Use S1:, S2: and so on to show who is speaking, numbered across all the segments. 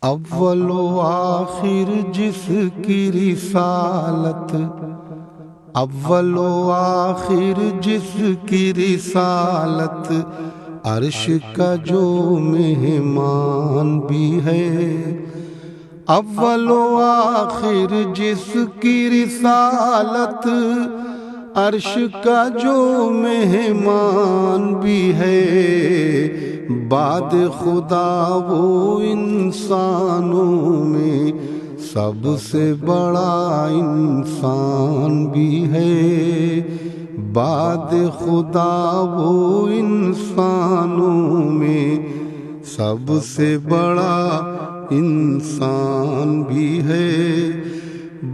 S1: اول و آخر جس کی رسالت، اول و آخر جس کی رسالت، عرش کا جو مہمان بھی ہے۔ اول و آخر جس کی رسالت، عرش کا جو مہمان بھی ہے۔ بعد خدا وہ انسانوں میں سب سے بڑا انسان بھی ہے۔ بعد خدا وہ انسانوں میں سب سے بڑا انسان بھی ہے۔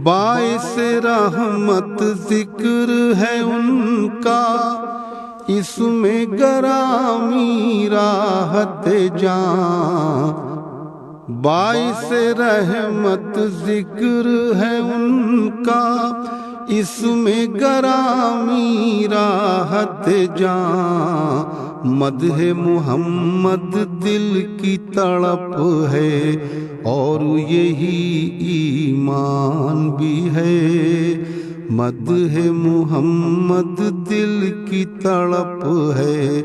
S1: باعث رحمت ذکر ہے ان کا، اس میں گرامی راحت جاں۔ باعث رحمت ذکر ہے ان کا، اس میں گرامی راحت جاں۔ مدح محمد دل کی تڑپ ہے اور یہی ایمان بھی ہے۔ مدح محمد دل کی تڑپ ہے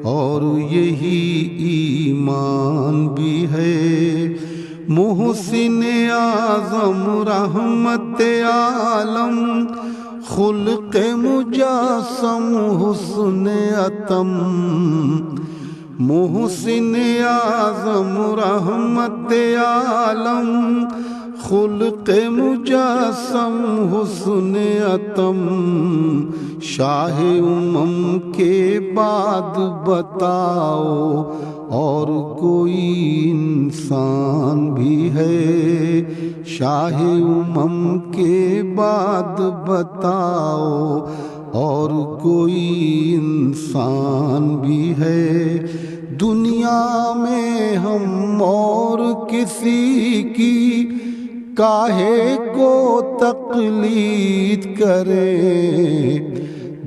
S1: اور یہی ایمان بھی ہے۔ محسن اعظم رحمت عالم، خلق مجسم حسن اتم۔ محسن اعظم رحمت عالم، خلق مجسم حسن اتم۔ شاہ کے بعد بتاؤ اور کوئی انسان بھی ہے۔ شاہ کے بعد بتاؤ اور کوئی انسان بھی ہے۔ دنیا میں ہم اور کسی کی کاہے کو تقلید کریں۔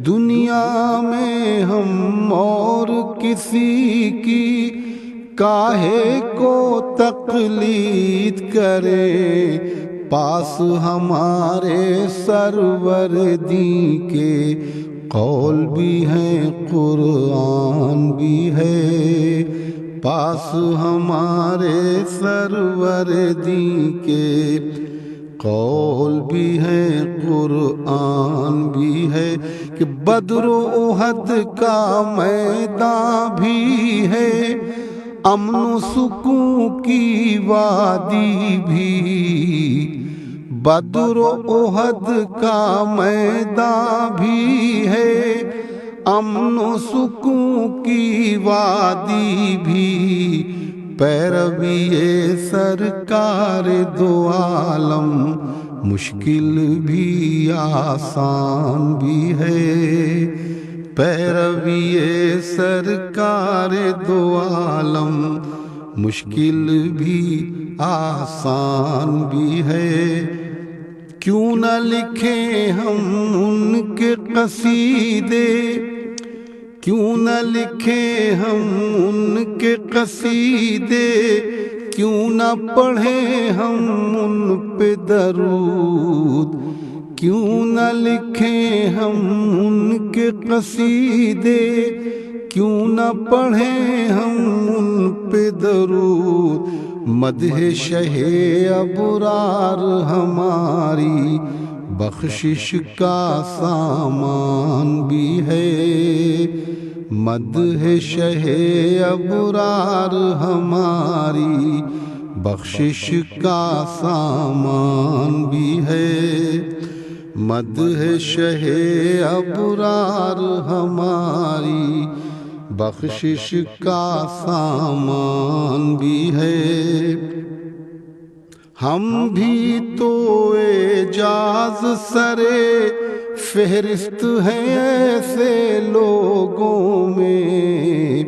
S1: دنیا میں ہم اور کسی کی کاہے کو تقلید کریں۔ پاس ہمارے سرور دین کے قول بھی ہیں، قرآن بھی ہے۔ پاس ہمارے سرور دین کے قول بھی ہے، قرآن بھی ہے۔ کہ بدر و احد کا میدان بھی ہے، امن و سکون کی وادی بھی۔ بدر و احد کا میدان بھی ہے، امن و سکون کی وادی بھی۔ پیروی سرکار دو عالم مشکل بھی آسان بھی ہے۔ پیروی سرکار دو عالم مشکل بھی آسان بھی ہے۔ کیوں نہ لکھیں ہم ان کے قصیدے، کیوں نہ لکھیں ہم ان کے قصیدے، کیوں نہ پڑھیں ہم ان پہ درود۔ کیوں نہ لکھیں ہم ان کے قصیدے، کیوں نہ پڑھیں ہم ان پہ درود۔ مدح شہ ابرار ہماری بخشش کا سامان بھی ہے۔ مدح شہ ابرار ہماری بخشش کا سامان بھی ہے۔ مدح شہ ابرار ہماری بخشش کا سامان بھی ہے۔ ہم بھی تو اعجاز سرے فہرست ہیں ایسے لوگوں میں۔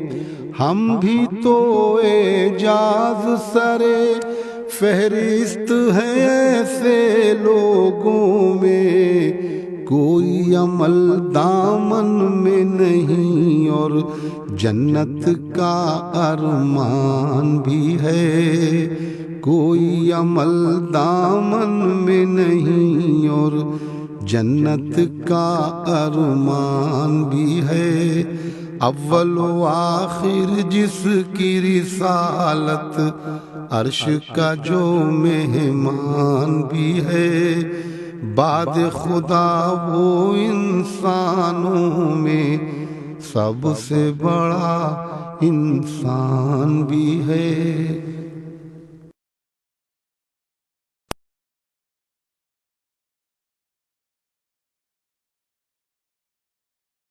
S1: ہم بھی تو اعجاز سرے فہرست ہیں ایسے لوگوں میں۔ کوئی عمل دامن میں نہیں اور جنت کا ارمان بھی ہے، کوئی عمل دامن میں نہیں اور جنت کا ارمان بھی ہے، اول و آخر جس کی رسالت عرش کا جو مہمان بھی ہے، بعد خدا وہ انسانوں میں سب سے بڑا انسان بھی ہے۔